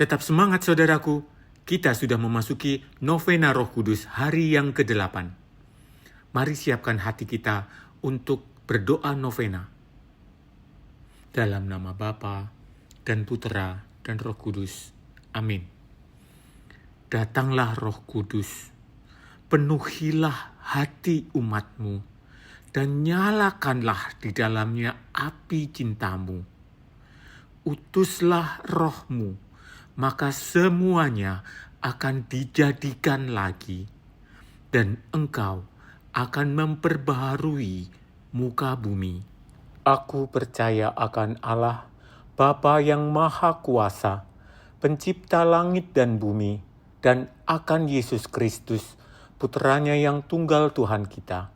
Tetap semangat saudaraku, kita sudah memasuki novena Roh Kudus hari yang ke-8. Mari siapkan hati kita untuk berdoa novena. Dalam nama Bapa dan Putera dan Roh Kudus. Amin. Datanglah Roh Kudus, penuhilah hati umatmu, dan nyalakanlah di dalamnya api cintamu. Utuslah rohmu, maka semuanya akan dijadikan lagi, dan engkau akan memperbaharui muka bumi. Aku percaya akan Allah, Bapa yang Maha Kuasa, Pencipta langit dan bumi, dan akan Yesus Kristus, Putranya yang tunggal Tuhan kita,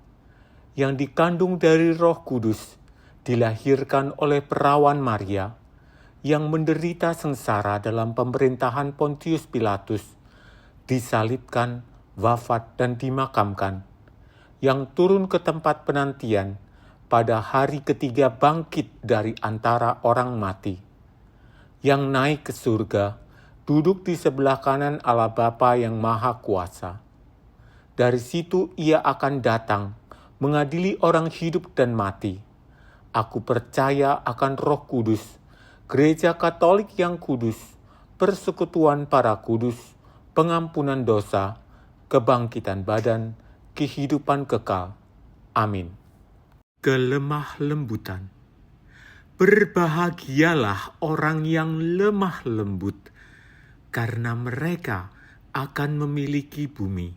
yang dikandung dari Roh Kudus, dilahirkan oleh perawan Maria, yang menderita sengsara dalam pemerintahan Pontius Pilatus, disalibkan, wafat dan dimakamkan, yang turun ke tempat penantian, pada hari ketiga bangkit dari antara orang mati, yang naik ke surga, duduk di sebelah kanan Allah Bapa yang Maha Kuasa. Dari situ ia akan datang, mengadili orang hidup dan mati. Aku percaya akan Roh Kudus, Gereja Katolik yang kudus, persekutuan para kudus, pengampunan dosa, kebangkitan badan, kehidupan kekal. Amin. Kelemah lembutan. Berbahagialah orang yang lemah lembut, karena mereka akan memiliki bumi.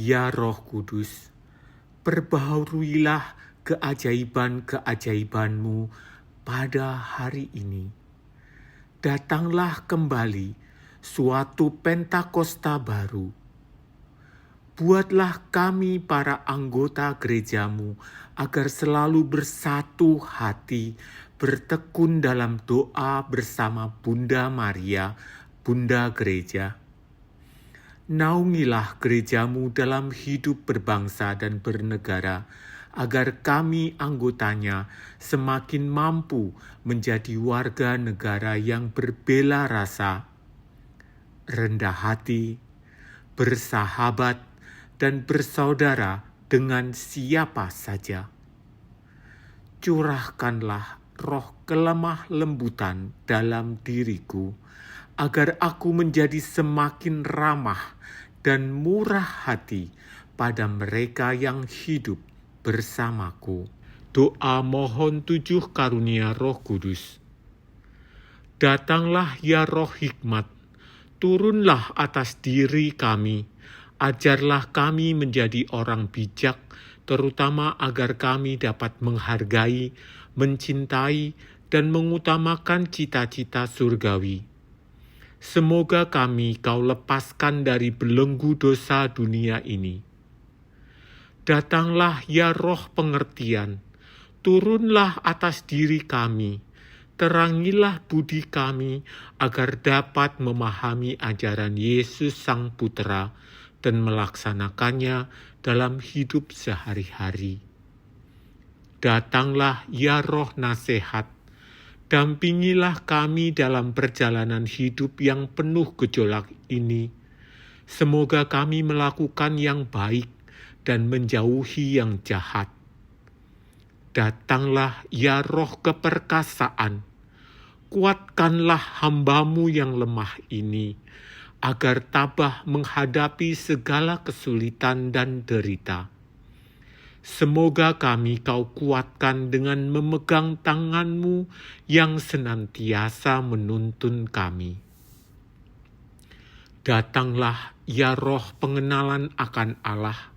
Ya Roh Kudus, perbaharuilah keajaiban-keajaibanmu pada hari ini. Datanglah kembali suatu Pentakosta baru. Buatlah kami para anggota gerejamu agar selalu bersatu hati, bertekun dalam doa bersama Bunda Maria, Bunda Gereja. Naungilah gerejamu dalam hidup berbangsa dan bernegara, agar kami anggotanya semakin mampu menjadi warga negara yang berbela rasa, rendah hati, bersahabat, dan bersaudara dengan siapa saja. Curahkanlah roh kelemah lembutan dalam diriku, agar aku menjadi semakin ramah dan murah hati pada mereka yang hidup bersamaku. Doa mohon 7 karunia Roh Kudus. Datanglah ya Roh Hikmat, turunlah atas diri kami, ajarlah kami menjadi orang bijak, terutama agar kami dapat menghargai, mencintai, dan mengutamakan cita-cita surgawi. Semoga kami kau lepaskan dari belenggu dosa dunia ini. Datanglah ya Roh pengertian, turunlah atas diri kami, terangilah budi kami agar dapat memahami ajaran Yesus Sang Putera dan melaksanakannya dalam hidup sehari-hari. Datanglah ya Roh nasihat, dampingilah kami dalam perjalanan hidup yang penuh gejolak ini. Semoga kami melakukan yang baik dan menjauhi yang jahat. Datanglah ya Roh keperkasaan, kuatkanlah hamba-Mu yang lemah ini, agar tabah menghadapi segala kesulitan dan derita. Semoga kami kau kuatkan dengan memegang tangan-Mu yang senantiasa menuntun kami. Datanglah ya Roh pengenalan akan Allah,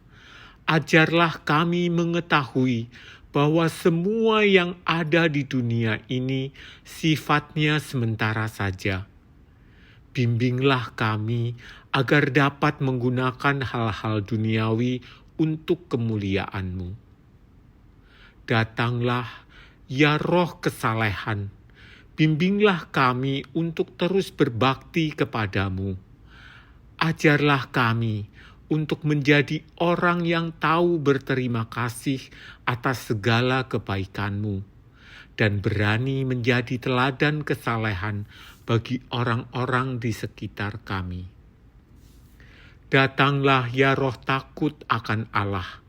ajarlah kami mengetahui bahwa semua yang ada di dunia ini sifatnya sementara saja. Bimbinglah kami agar dapat menggunakan hal-hal duniawi untuk kemuliaan-Mu. Datanglah ya Roh kesalehan, bimbinglah kami untuk terus berbakti kepadamu. Ajarlah kami untuk menjadi orang yang tahu berterima kasih atas segala kebaikan-Mu, dan berani menjadi teladan kesalehan bagi orang-orang di sekitar kami. Datanglah ya roh takut akan Allah.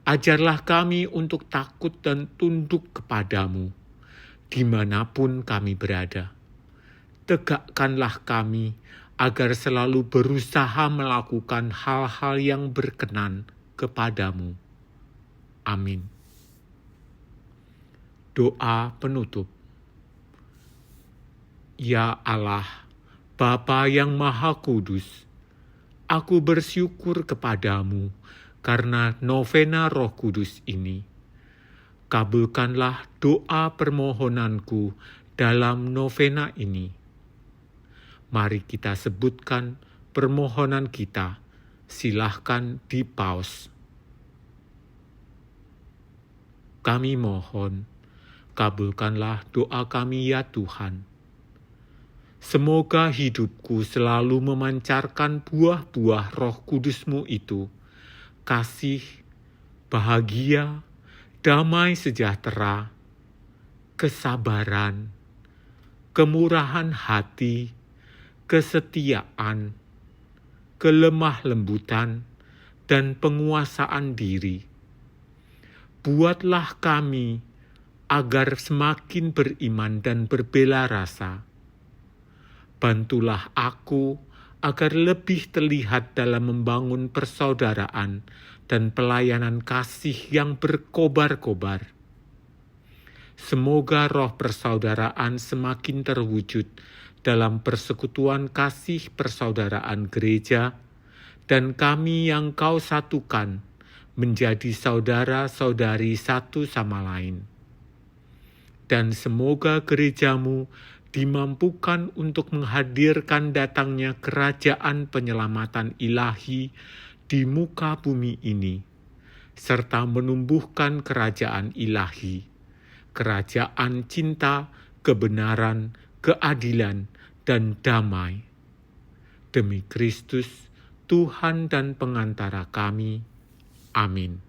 Ajarlah kami untuk takut dan tunduk kepadamu, dimanapun kami berada. Tegakkanlah kami agar selalu berusaha melakukan hal-hal yang berkenan kepadamu. Amin. Doa penutup. Ya Allah, Bapa yang Maha Kudus, aku bersyukur kepadamu karena novena Roh Kudus ini. Kabulkanlah doa permohonanku dalam novena ini. Mari kita sebutkan permohonan kita. Silahkan di pause. Kami mohon, kabulkanlah doa kami ya Tuhan. Semoga hidupku selalu memancarkan buah-buah Roh Kudus-Mu itu, kasih, bahagia, damai sejahtera, kesabaran, kemurahan hati, kesetiaan, kelemah lembutan, dan penguasaan diri. Buatlah kami agar semakin beriman dan berbela rasa. Bantulah aku agar lebih terlihat dalam membangun persaudaraan dan pelayanan kasih yang berkobar-kobar. Semoga roh persaudaraan semakin terwujud dalam persekutuan kasih persaudaraan gereja, dan kami yang Kau satukan menjadi saudara-saudari satu sama lain. Dan semoga gerejamu dimampukan untuk menghadirkan datangnya kerajaan penyelamatan ilahi di muka bumi ini, serta menumbuhkan kerajaan ilahi, kerajaan cinta, kebenaran, keadilan, dan damai. Demi Kristus, Tuhan dan pengantara kami. Amin.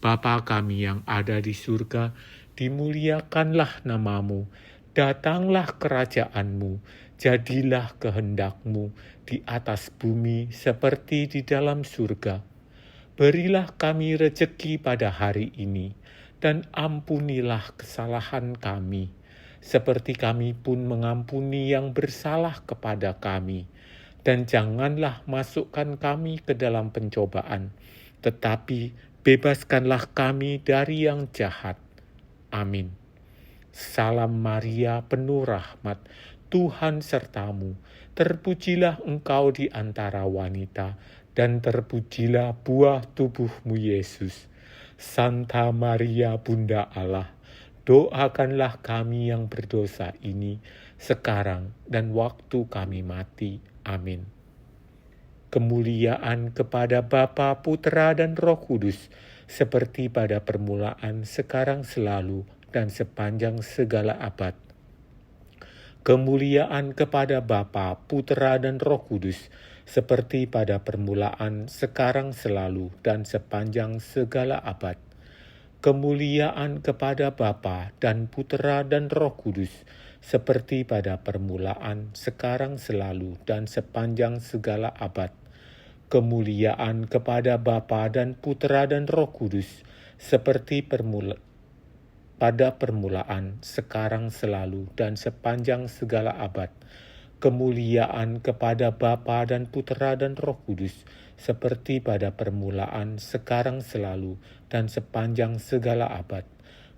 Bapa kami yang ada di surga, dimuliakanlah namamu. Datanglah kerajaan-Mu, jadilah kehendak-Mu di atas bumi seperti di dalam surga. Berilah kami rejeki pada hari ini, dan ampunilah kesalahan kami, seperti kami pun mengampuni yang bersalah kepada kami. Dan janganlah masukkan kami ke dalam pencobaan, tetapi bebaskanlah kami dari yang jahat. Amin. Salam Maria, penuh rahmat, Tuhan sertamu. Terpujilah engkau di antara wanita, dan terpujilah buah tubuhmu Yesus. Santa Maria, Bunda Allah, doakanlah kami yang berdosa ini, sekarang dan waktu kami mati. Amin. Kemuliaan kepada Bapa, Putra, dan Roh Kudus, seperti pada permulaan, sekarang, selalu, dan sepanjang segala abad. Kemuliaan kepada Bapa, Putra, dan Roh Kudus, seperti pada permulaan, sekarang, selalu, dan sepanjang segala abad. Kemuliaan kepada Bapa dan Putra dan Roh Kudus, seperti pada permulaan, sekarang, selalu, dan sepanjang segala abad. Kemuliaan kepada Bapa dan Putra dan Roh Kudus, seperti pada permulaan, sekarang, selalu, dan sepanjang segala abad. Kemuliaan kepada Bapa dan Putra dan Roh Kudus, seperti pada permulaan, sekarang, selalu, dan sepanjang segala abad.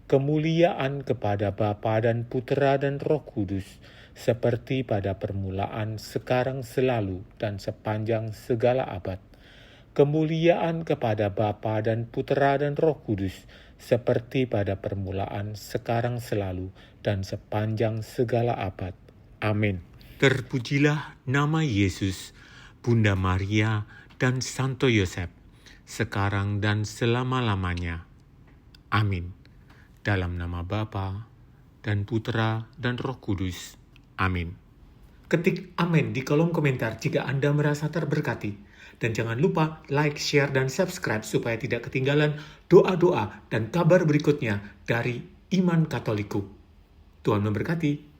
Kemuliaan kepada Bapa dan Putra dan Roh Kudus, seperti pada permulaan, sekarang, selalu, dan sepanjang segala abad. Kemuliaan kepada Bapa dan Putra dan Roh Kudus, seperti pada permulaan, sekarang, selalu, dan sepanjang segala abad. Amin. Terpujilah nama Yesus, Bunda Maria, dan Santo Yosef, sekarang dan selama-lamanya. Amin. Dalam nama Bapa dan Putra dan Roh Kudus. Amin. Ketik amin di kolom komentar jika Anda merasa terberkati. Dan jangan lupa like, share, dan subscribe supaya tidak ketinggalan doa-doa dan kabar berikutnya dari iman Katolikku. Tuhan memberkati.